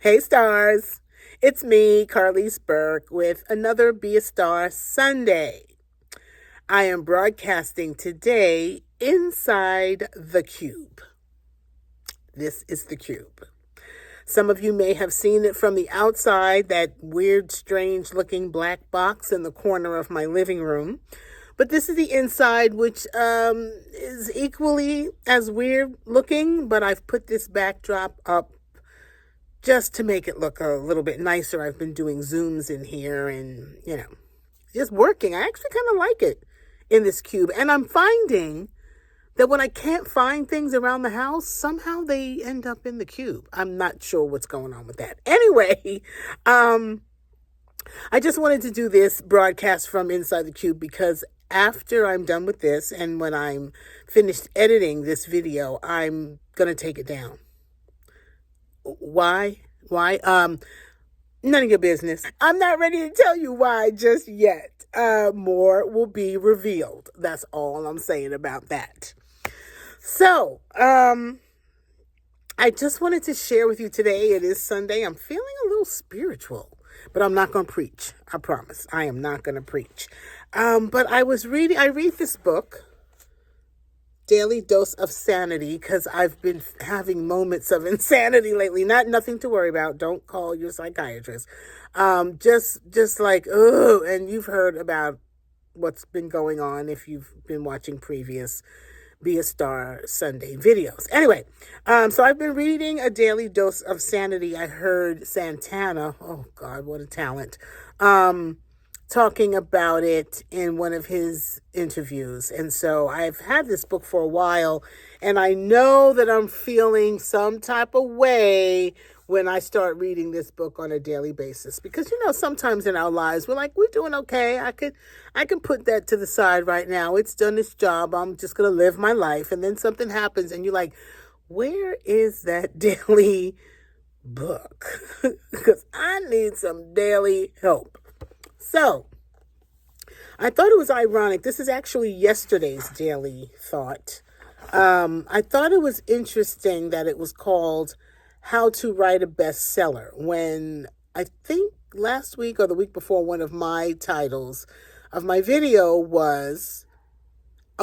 Hey stars, it's me, Carlise Burke, with another Be a Star Sunday. I am broadcasting today inside the Cube. This is the Cube. Some of you may have seen it from the outside, that weird, strange looking black box in the corner of my living room. But this is the inside, which is equally as weird looking, but I've put this backdrop up just to make it look a little bit nicer. I've been doing Zooms in here and, just working. I actually kind of like it in this cube. And I'm finding that when I can't find things around the house, somehow they end up in the cube. I'm not sure what's going on with that. Anyway, I just wanted to do this broadcast from inside the cube because after I'm done with this and when I'm finished editing this video, I'm going to take it down. Why? None of your business. I'm not ready to tell you why just yet. More will be revealed. That's all I'm saying about that. So, I just wanted to share with you today. It is Sunday. I'm feeling a little spiritual, but I'm not going to preach. I promise. I am not going to preach. But I read this book, Daily Dose of Sanity, because I've been having moments of insanity lately. Nothing to worry about. Don't call your psychiatrist. Just like, oh, and you've heard about what's been going on if you've been watching previous Be a Star Sunday videos. Anyway, so I've been reading A Daily Dose of Sanity. I heard Santana, oh God, what a talent, talking about it in one of his interviews. And so I've had this book for a while, and I know that I'm feeling some type of way when I start reading this book on a daily basis. Because, sometimes in our lives, we're doing okay. I can put that to the side right now. It's done its job. I'm just going to live my life. And then something happens and you're like, where is that daily book? Because I need some daily help. So, I thought it was ironic. This is actually yesterday's daily thought. I thought it was interesting that it was called How to Write a Bestseller, when I think last week or the week before, one of my titles of my video was,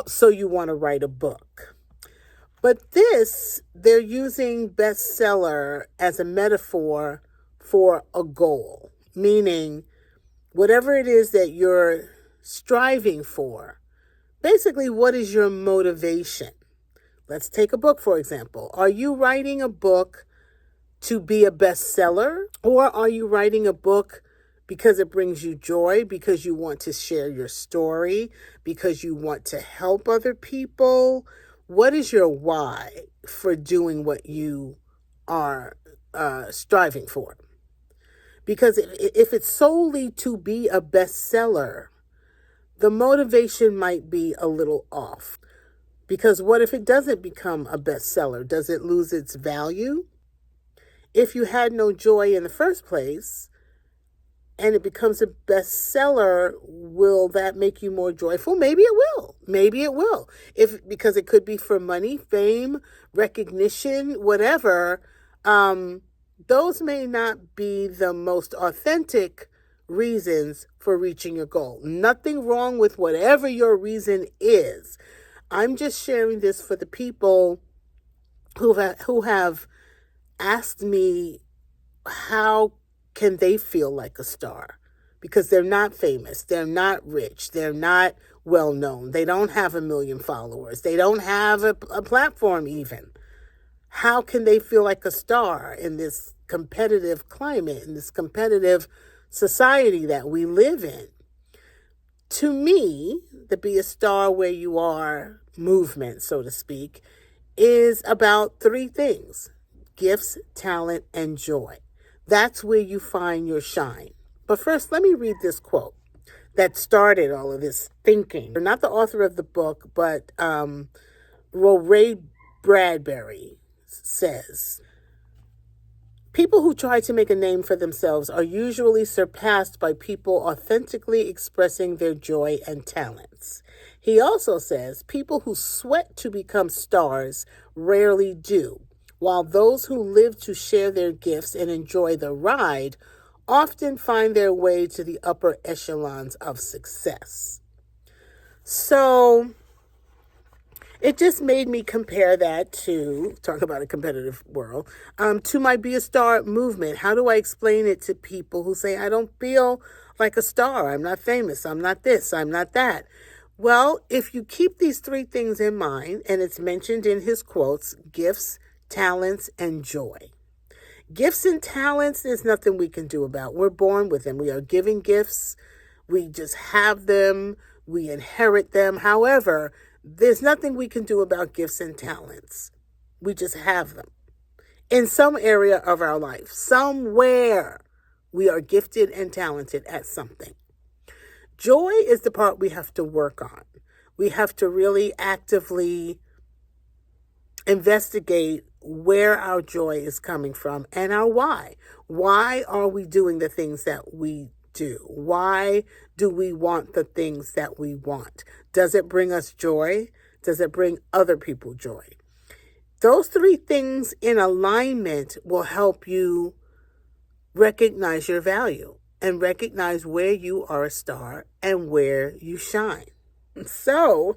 So You Want to Write a Book. But they're using bestseller as a metaphor for a goal, meaning whatever it is that you're striving for, basically, what is your motivation? Let's take a book, for example. Are you writing a book to be a bestseller, or are you writing a book because it brings you joy, because you want to share your story, because you want to help other people? What is your why for doing what you are striving for? Because if it's solely to be a bestseller, the motivation might be a little off. Because what if it doesn't become a bestseller? Does it lose its value? If you had no joy in the first place and it becomes a bestseller, will that make you more joyful? Maybe it will. Maybe it will. Because it could be for money, fame, recognition, whatever. Those may not be the most authentic reasons for reaching your goal. Nothing wrong with whatever your reason is. I'm just sharing this for the people who have asked me how can they feel like a star, because they're not famous, they're not rich, they're not well known, they don't have 1 million followers, they don't have a platform even. How can they feel like a star in this competitive climate, in this competitive society that we live in? To me, the Be a Star Where You Are movement, so to speak, is about 3 things: gifts, talent, and joy. That's where you find your shine. But first, let me read this quote that started all of this thinking. Not the author of the book, but Ray Bradbury says, people who try to make a name for themselves are usually surpassed by people authentically expressing their joy and talents. He also says people who sweat to become stars rarely do. while those who live to share their gifts and enjoy the ride often find their way to the upper echelons of success. So it just made me compare that to, talk about a competitive world, to my Be a Star movement. How do I explain it to people who say, I don't feel like a star, I'm not famous, I'm not this, I'm not that? Well, if you keep these three things in mind, and it's mentioned in his quotes, gifts, talents, and joy. Gifts and talents, there's nothing we can do about. We're born with them. We are given gifts. We just have them. We inherit them. However, there's nothing we can do about gifts and talents. We just have them. In some area of our life, somewhere, we are gifted and talented at something. Joy is the part we have to work on. We have to really actively investigate where our joy is coming from and our why. Why are we doing the things that we do? Why do we want the things that we want? Does it bring us joy? Does it bring other people joy? Those three things in alignment will help you recognize your value and recognize where you are a star and where you shine. So,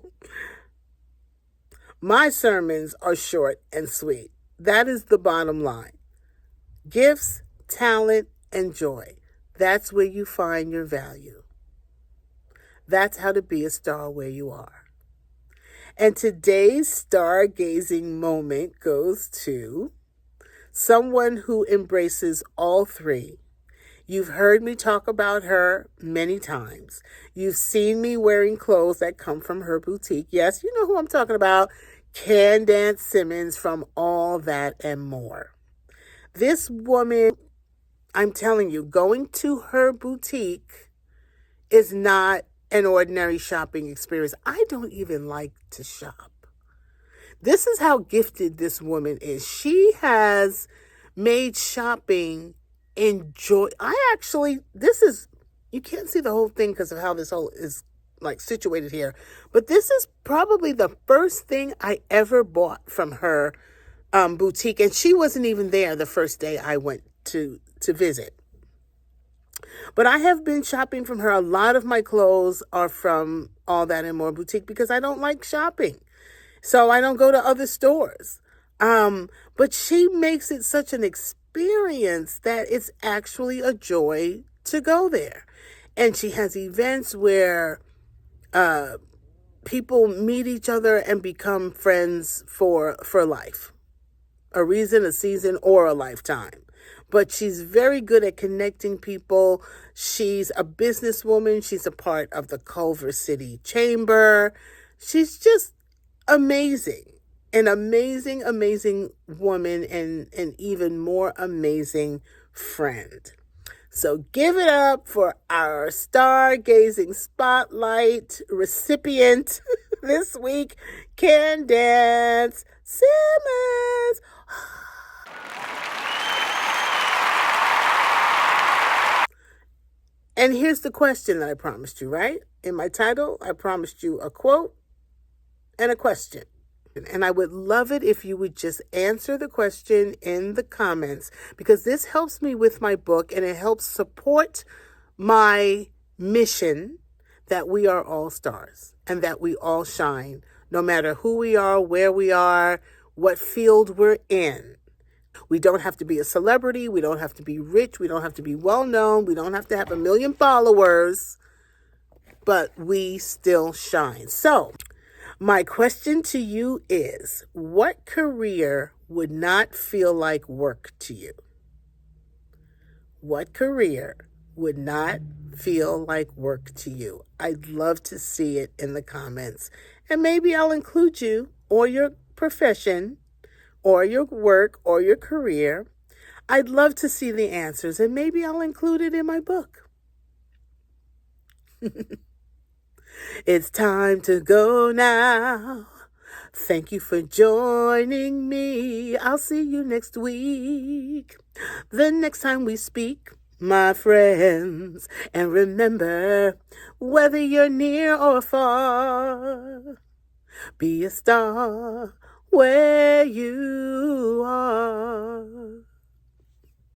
my sermons are short and sweet. That is the bottom line. Gifts, talent, and joy. That's where you find your value. That's how to be a star where you are. And today's stargazing moment goes to someone who embraces all three. You've heard me talk about her many times. You've seen me wearing clothes that come from her boutique. Yes, you know who I'm talking about. Candace Simmons from All That and More. This woman, I'm telling you, going to her boutique is not an ordinary shopping experience. I don't even like to shop. This is how gifted this woman is. She has made shopping enjoy. You can't see the whole thing because of how this whole is like situated here, but this is probably the first thing I ever bought from her boutique, and she wasn't even there the first day I went to visit. But I have been shopping from her. A lot of my clothes are from All That and More boutique because I don't like shopping, so I don't go to other stores. But she makes it such an experience that it's actually a joy to go there. And she has events where people meet each other and become friends for life. A reason, a season, or a lifetime. But she's very good at connecting people. She's a businesswoman. She's a part of the Culver City Chamber. She's just amazing. An amazing, amazing woman and an even more amazing friend. So give it up for our stargazing spotlight recipient this week, Candace Simmons. And here's the question that I promised you, right? In my title, I promised you a quote and a question. And I would love it if you would just answer the question in the comments, because this helps me with my book and it helps support my mission that we are all stars and that we all shine, no matter who we are, where we are, what field we're in. We don't have to be a celebrity. We don't have to be rich. We don't have to be well known. We don't have to have 1 million followers, but we still shine. So, my question to you is, what career would not feel like work to you? What career would not feel like work to you? I'd love to see it in the comments. And maybe I'll include you or your profession or your work or your career. I'd love to see the answers, and maybe I'll include it in my book. It's time to go now. Thank you for joining me. I'll see you next week. The next time we speak, my friends. And remember, whether you're near or far, be a star where you are.